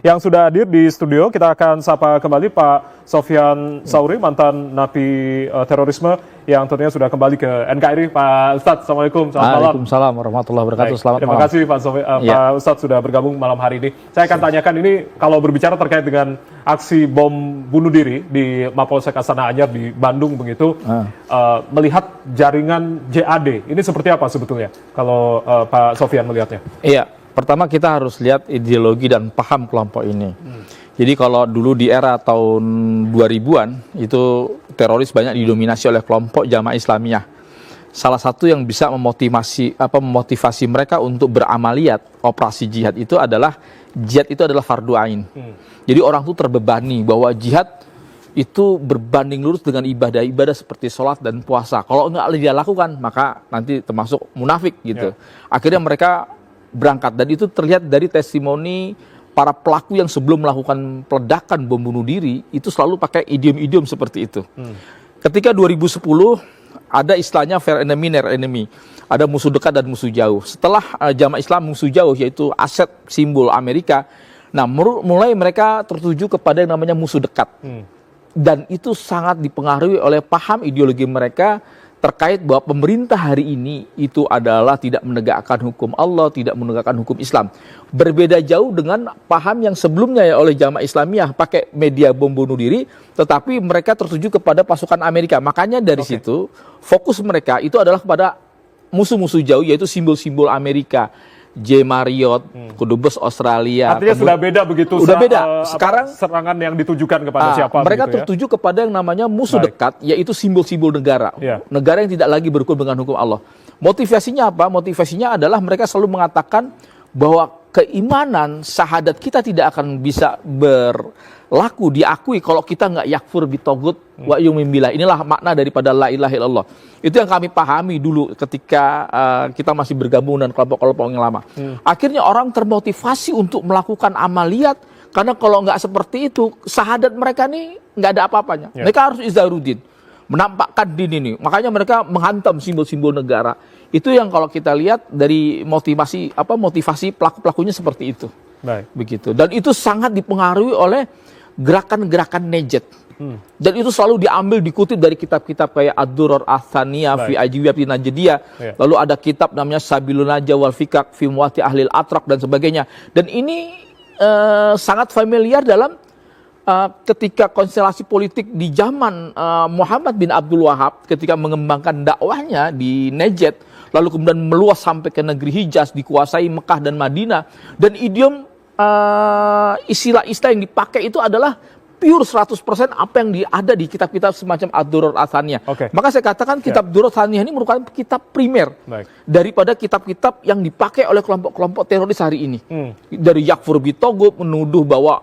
Yang sudah hadir di studio, kita akan sapa kembali Pak Sofyan Sauri, mantan napi terorisme yang tentunya sudah kembali ke NKRI. Pak Ustadz, Assalamualaikum, selamat malam. Waalaikumsalam warahmatullahi wabarakatuh, selamat malam. Terima kasih Pak Ustadz sudah bergabung malam hari ini. Saya akan tanyakan ini, kalau berbicara terkait dengan aksi bom bunuh diri di Mapolsek Astana Anyar di Bandung begitu, melihat jaringan JAD, ini seperti apa sebetulnya kalau Pak Sofyan melihatnya? Iya. Pertama kita harus lihat ideologi dan paham kelompok ini. Jadi kalau dulu di era tahun 2000-an itu teroris banyak didominasi oleh kelompok Jamaah Islamiyah. Salah satu yang bisa memotivasi mereka untuk beramaliyat operasi jihad itu adalah fardu ain. Jadi orang tuh terbebani bahwa jihad itu berbanding lurus dengan ibadah-ibadah seperti sholat dan puasa. Kalau nggak dia lakukan maka nanti termasuk munafik gitu. Akhirnya mereka berangkat, dan itu terlihat dari testimoni para pelaku yang sebelum melakukan peledakan bom bunuh diri itu selalu pakai idiom-idiom seperti itu. Ketika 2010 ada istilahnya fair enemy, near enemy, ada musuh dekat dan musuh jauh. Setelah Jamaah Islam musuh jauh yaitu aset simbol Amerika, nah mulai mereka tertuju kepada yang namanya musuh dekat, dan itu sangat dipengaruhi oleh paham ideologi mereka terkait bahwa pemerintah hari ini itu adalah tidak menegakkan hukum Allah, tidak menegakkan hukum Islam. Berbeda jauh dengan paham yang sebelumnya ya oleh Jamaah Islamiyah pakai media bom bunuh diri, tetapi mereka tertuju kepada pasukan Amerika. Makanya dari situ fokus mereka itu adalah kepada musuh-musuh jauh, yaitu simbol-simbol Amerika. J. Marriott, Kedubes Australia. Artinya sudah beda begitu. Udah beda. Sekarang serangan yang ditujukan kepada siapa? Mereka tertuju kepada yang namanya musuh dekat, yaitu simbol-simbol negara. Negara yang tidak lagi berhukum dengan hukum Allah. Motivasinya apa? Motivasinya adalah mereka selalu mengatakan bahwa keimanan syahadat kita tidak akan bisa berlaku, diakui kalau kita nggak yakfur bitogut wa yu'min billah. Inilah makna daripada la ilaha illallah. Itu yang kami pahami dulu ketika kita masih bergabung dengan kelompok-kelompok yang lama. Akhirnya orang termotivasi untuk melakukan amaliyat, karena kalau nggak seperti itu, syahadat mereka nih nggak ada apa-apanya. Mereka harus izharuddin, menampakkan din ini. Makanya mereka menghantam simbol-simbol negara. Itu yang kalau kita lihat dari motivasi pelaku-pelakunya seperti itu. Begitu. Dan itu sangat dipengaruhi oleh gerakan-gerakan nejet. Dan itu selalu diambil, dikutip dari kitab-kitab kayak Ad-Durar Ats-Tsaniyah fi Ajwibati Najdiyah. Lalu ada kitab namanya Sabilun Najah wal Fikak fi Muwati Ahlil Atrak dan sebagainya. Dan ini sangat familiar dalam ketika konstelasi politik di zaman Muhammad bin Abdul Wahab ketika mengembangkan dakwahnya di Najd, lalu kemudian meluas sampai ke negeri Hijaz, dikuasai Mekah dan Madinah. Dan idiom istilah-istilah yang dipakai itu adalah pure 100% apa yang ada di kitab-kitab semacam Ad-Durar Ats-Tsaniyah. Maka saya katakan kitab Ad-Durar Ats-Tsaniyah ini merupakan kitab primer daripada kitab-kitab yang dipakai oleh kelompok-kelompok teroris hari ini. Dari yakfur bitogut, menuduh bahwa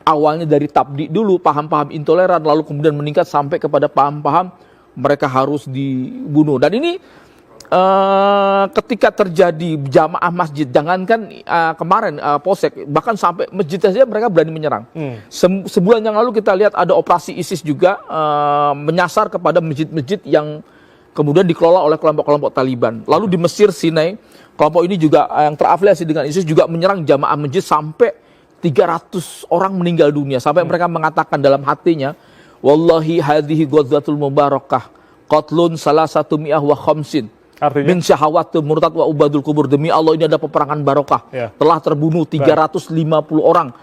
awalnya dari tabdi dulu, paham-paham intoleran, lalu kemudian meningkat sampai kepada paham-paham mereka harus dibunuh. Dan ini ketika terjadi jamaah masjid, jangankan kemarin Polsek, bahkan sampai masjid saja mereka berani menyerang. Sebulan yang lalu kita lihat ada operasi ISIS juga menyasar kepada masjid-masjid yang kemudian dikelola oleh kelompok-kelompok Taliban. Lalu di Mesir, Sinai, kelompok ini juga yang terafiliasi dengan ISIS juga menyerang jamaah masjid sampai 300 orang meninggal dunia. Sampai mereka mengatakan dalam hatinya, wallahi hadhihi ghazwatul mubarakah qatlun salasatu mi'ah wa khamsin. Artinya? Min syahawatul murtad wa ubadul kubur. Demi Allah ini ada peperangan barokah. Telah terbunuh 350 orang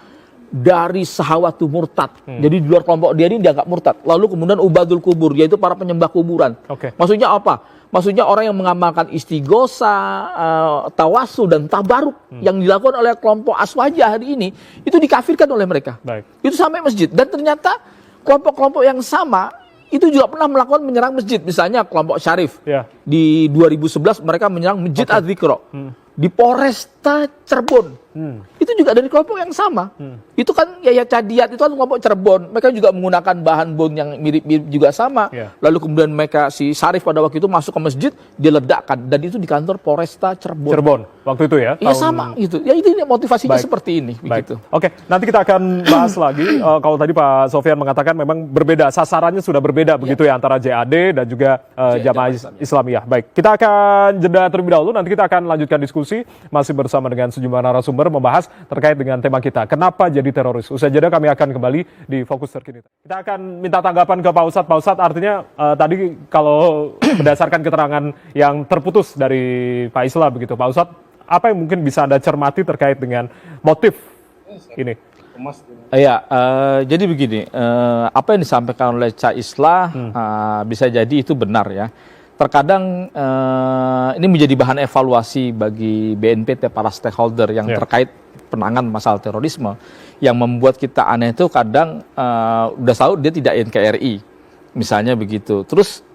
dari sahawatul murtad. Jadi di luar kelompok dia ini dianggap murtad. Lalu kemudian ubadul kubur, yaitu para penyembah kuburan. Maksudnya apa? Maksudnya orang yang mengamalkan istighosa, tawasul dan tabaruk yang dilakukan oleh kelompok Aswajah hari ini, itu dikafirkan oleh mereka. Itu sampai masjid. Dan ternyata kelompok-kelompok yang sama itu juga pernah melakukan menyerang masjid. Misalnya kelompok Syarif di 2011 mereka menyerang Masjid Az-Zikra di Polresta Cirebon. Itu juga dari kelompok yang sama. Itu kan Yahya Cadiat itu kan kelompok Cirebon. Mereka juga menggunakan bahan bom yang mirip-mirip juga sama. Lalu kemudian mereka si Syarif pada waktu itu masuk ke masjid, diledakkan, dan itu di kantor Polresta Cirebon. waktu itu ya? Iya sama gitu. Ya ini motivasinya seperti ini. Begitu. Oke, nanti kita akan bahas lagi. Kalau tadi Pak Sofyan mengatakan memang berbeda, sasarannya sudah berbeda begitu ya antara JAD dan juga Jamaah Islamiyah. Baik, kita akan jeda terlebih dahulu. Nanti kita akan lanjutkan diskusi masih bersama dengan sejumlah narasumber membahas terkait dengan tema kita. Kenapa jadi teroris? Usai jeda kami akan kembali di Fokus Terkini. Kita akan minta tanggapan ke Pak Ustadz. Pak Ustadz, artinya tadi kalau berdasarkan keterangan yang terputus dari Pak Islah begitu, Pak Ustadz, apa yang mungkin bisa Anda cermati terkait dengan motif ini? Ya, jadi begini, apa yang disampaikan oleh Cak Islah bisa jadi itu benar ya. Terkadang ini menjadi bahan evaluasi bagi BNPT, para stakeholder yang terkait penanganan masalah terorisme. Yang membuat kita aneh itu kadang udah tahu dia tidak NKRI, misalnya begitu. Terus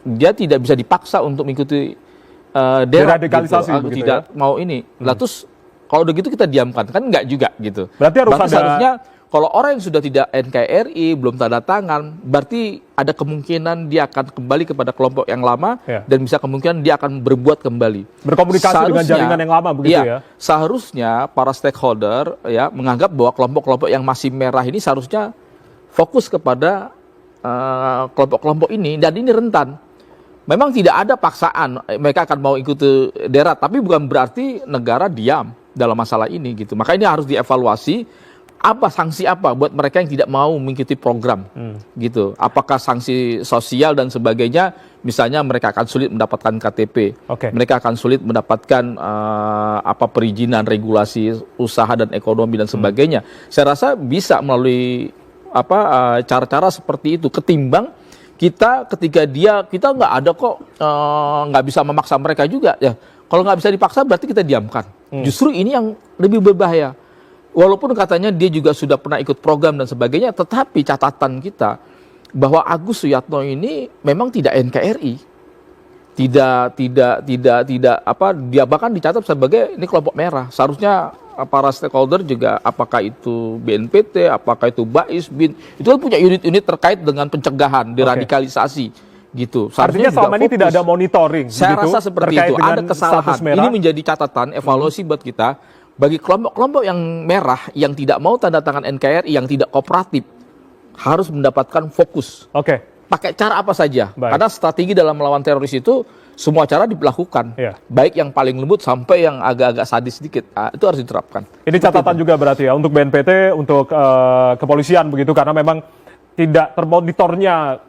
dia tidak bisa dipaksa untuk mengikuti deradikalisasi gitu, tidak ya? Mau ini. Lah terus kalau udah gitu kita diamkan, kan enggak juga gitu. Berarti seharusnya kalau orang yang sudah tidak NKRI, belum tanda tangan, berarti ada kemungkinan dia akan kembali kepada kelompok yang lama dan bisa kemungkinan dia akan berbuat kembali. Berkomunikasi dengan jaringan yang lama begitu ya. Seharusnya para stakeholder ya menganggap bahwa kelompok-kelompok yang masih merah ini seharusnya fokus kepada kelompok-kelompok ini, dan ini rentan. Memang tidak ada paksaan mereka akan mau ikuti derat, tapi bukan berarti negara diam dalam masalah ini gitu. Maka ini harus dievaluasi, apa sanksi apa buat mereka yang tidak mau mengikuti program gitu. Apakah sanksi sosial dan sebagainya, misalnya mereka akan sulit mendapatkan KTP, mereka akan sulit mendapatkan perizinan, regulasi usaha dan ekonomi dan sebagainya. Saya rasa bisa melalui cara-cara seperti itu, ketimbang kita ketika kita nggak ada kok, nggak bisa memaksa mereka juga ya. Kalau nggak bisa dipaksa berarti kita diamkan. Justru ini yang lebih berbahaya. Walaupun katanya dia juga sudah pernah ikut program dan sebagainya, tetapi catatan kita bahwa Agus Suyatno ini memang tidak NKRI, dia bahkan dicatat sebagai ini kelompok merah. Seharusnya para stakeholder juga, apakah itu BNPT, apakah itu BAIS, BIN, itu kan punya unit-unit terkait dengan pencegahan, deradikalisasi, gitu. Artinya selama ini tidak ada monitoring. Saya rasa seperti itu, ada kesalahan. Ini menjadi catatan evaluasi buat kita, bagi kelompok-kelompok yang merah, yang tidak mau tanda tangan NKRI, yang tidak kooperatif, harus mendapatkan fokus. Pakai cara apa saja. Karena strategi dalam melawan teroris itu, semua cara dilakukan, baik yang paling lembut sampai yang agak-agak sadis sedikit, itu harus diterapkan. Ini catatan juga berarti ya untuk BNPT, untuk kepolisian begitu, karena memang tidak termonitornya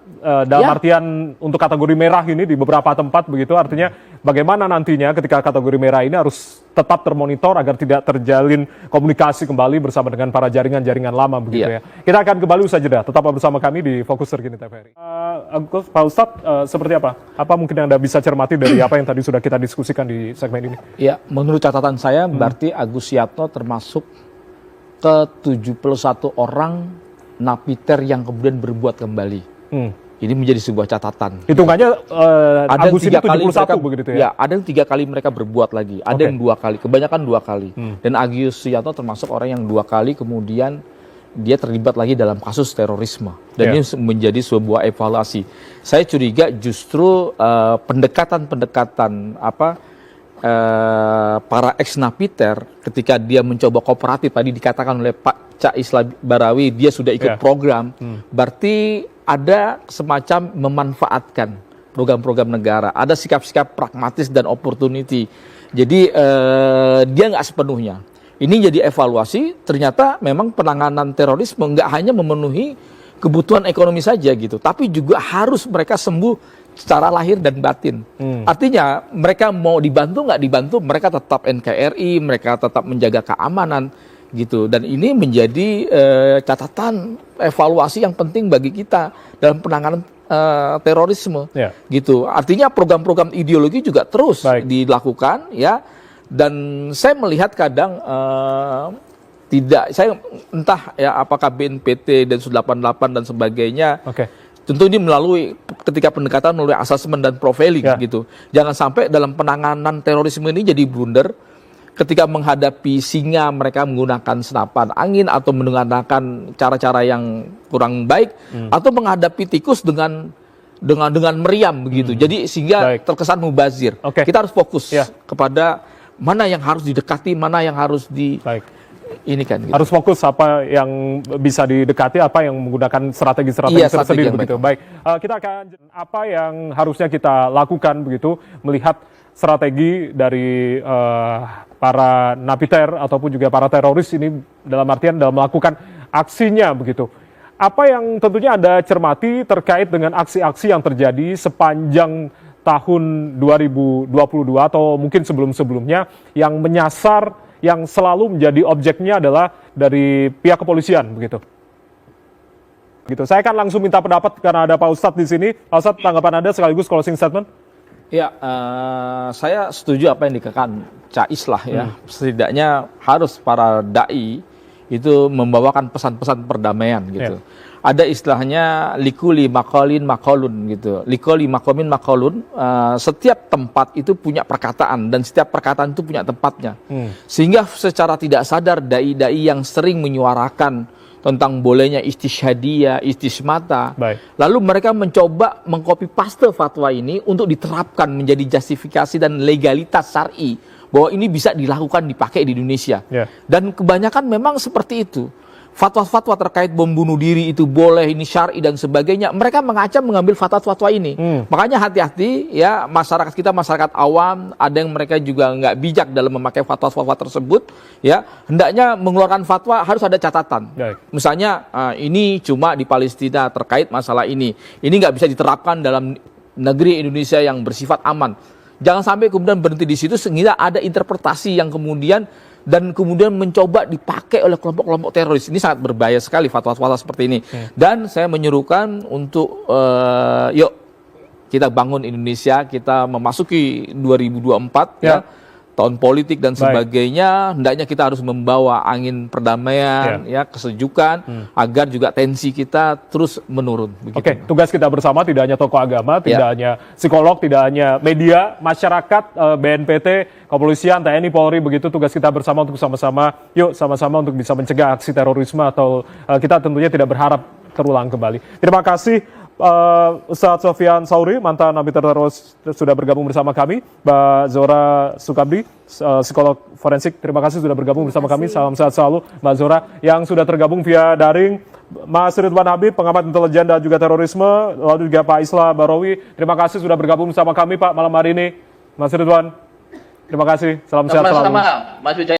dalam artian untuk kategori merah ini di beberapa tempat begitu. Artinya bagaimana nantinya ketika kategori merah ini harus tetap termonitor agar tidak terjalin komunikasi kembali bersama dengan para jaringan-jaringan lama begitu ya. Kita akan kembali usai jeda. Tetaplah bersama kami di Fokus Terkini TVRI. Pak Ustadz, seperti apa? Apa mungkin Anda bisa cermati dari apa yang tadi sudah kita diskusikan di segmen ini? Ya, menurut catatan saya berarti Agus Suyatno termasuk ke 71 orang napiter yang kemudian berbuat kembali. Ini menjadi sebuah catatan. Hitungannya ada Agus ini 71 begitu ya? Ya, ada yang 3 kali mereka berbuat lagi, ada yang 2 kali, kebanyakan 2 kali. Dan Agus Suyatno termasuk orang yang 2 kali kemudian dia terlibat lagi dalam kasus terorisme. Dan ini menjadi sebuah evaluasi. Saya curiga justru pendekatan-pendekatan para ex-napiter ketika dia mencoba kooperatif, tadi dikatakan oleh Pak Cak Islah Barawi, dia sudah ikut program, berarti ada semacam memanfaatkan program-program negara, ada sikap-sikap pragmatis dan opportunity. Jadi dia nggak sepenuhnya. Ini jadi evaluasi, ternyata memang penanganan terorisme nggak hanya memenuhi kebutuhan ekonomi saja gitu, tapi juga harus mereka sembuh secara lahir dan batin. Artinya mereka mau dibantu nggak dibantu, mereka tetap NKRI, mereka tetap menjaga keamanan gitu. Dan ini menjadi catatan evaluasi yang penting bagi kita dalam penanganan terorisme gitu. Artinya program-program ideologi juga terus dilakukan ya. Dan saya melihat kadang saya entah ya apakah BNPT dan 88 dan sebagainya. Tentu ini melalui ketika pendekatan melalui asesmen dan profiling gitu. Jangan sampai dalam penanganan terorisme ini jadi blunder. Ketika menghadapi singa mereka menggunakan senapan angin atau menggunakan cara-cara yang kurang baik, atau menghadapi tikus dengan meriam begitu. Jadi sehingga terkesan mubazir. Kita harus fokus kepada mana yang harus didekati, mana yang harus Baik. ini kan. Gitu. Harus fokus apa yang bisa didekati, apa yang menggunakan strategi-strategi tersendiri begitu. Baik, kita akan apa yang harusnya kita lakukan begitu melihat strategi dari para napiter ataupun juga para teroris ini dalam artian dalam melakukan aksinya begitu. Apa yang tentunya Anda cermati terkait dengan aksi-aksi yang terjadi sepanjang tahun 2022 atau mungkin sebelum-sebelumnya yang menyasar, yang selalu menjadi objeknya adalah dari pihak kepolisian begitu. Gitu. Saya akan langsung minta pendapat karena ada Pak Ustadz di sini. Pak Ustadz, tanggapan Anda sekaligus closing statement. Ya, saya setuju apa yang dikatakan Cais lah ya. Setidaknya harus para dai itu membawakan pesan-pesan perdamaian gitu. Ada istilahnya likuli makolin makolun gitu. Likuli makomin makolun, setiap tempat itu punya perkataan dan setiap perkataan itu punya tempatnya. Sehingga secara tidak sadar dai-dai yang sering menyuarakan tentang bolehnya istisyhadiyah, istismata. Lalu mereka mencoba mengcopy paste fatwa ini untuk diterapkan menjadi justifikasi dan legalitas syar'i bahwa ini bisa dilakukan, dipakai di Indonesia. Dan kebanyakan memang seperti itu. Fatwa-fatwa terkait bom bunuh diri itu boleh, ini syar'i dan sebagainya. Mereka mengambil fatwa-fatwa ini. Makanya hati-hati ya, masyarakat kita, masyarakat awam, ada yang mereka juga nggak bijak dalam memakai fatwa-fatwa tersebut. Ya, hendaknya mengeluarkan fatwa harus ada catatan. Misalnya ini cuma di Palestina terkait masalah ini. Ini nggak bisa diterapkan dalam negeri Indonesia yang bersifat aman. Jangan sampai kemudian berhenti di situ sehingga ada interpretasi yang kemudian mencoba dipakai oleh kelompok-kelompok teroris. Ini sangat berbahaya sekali fatwa-fatwa seperti ini. Dan saya menyuruhkan untuk yuk kita bangun Indonesia, kita memasuki 2024 ya. Tahun politik dan sebagainya, hendaknya kita harus membawa angin perdamaian, ya kesejukan, agar juga tensi kita terus menurun. Oke, tugas kita bersama tidak hanya tokoh agama, tidak hanya psikolog, tidak hanya media, masyarakat, BNPT, kepolisian, TNI, Polri, begitu tugas kita bersama untuk sama-sama untuk bisa mencegah aksi terorisme atau kita tentunya tidak berharap terulang kembali. Terima kasih. Ustadz Sofyan Sauri, mantan napiter teroris sudah bergabung bersama kami. Mbak Zora Sukabdi, psikolog forensik, terima kasih sudah bergabung bersama kami. Salam sehat selalu Mbak Zora. Yang sudah tergabung via daring, Mas Ridwan Habib, pengamat intelijen dan juga terorisme, lalu juga Pak Islah Barawi, terima kasih sudah bergabung bersama kami Pak malam hari ini. Mas Ridwan, terima kasih, salam sehat selalu. Sama-sama, Mas Wijaya.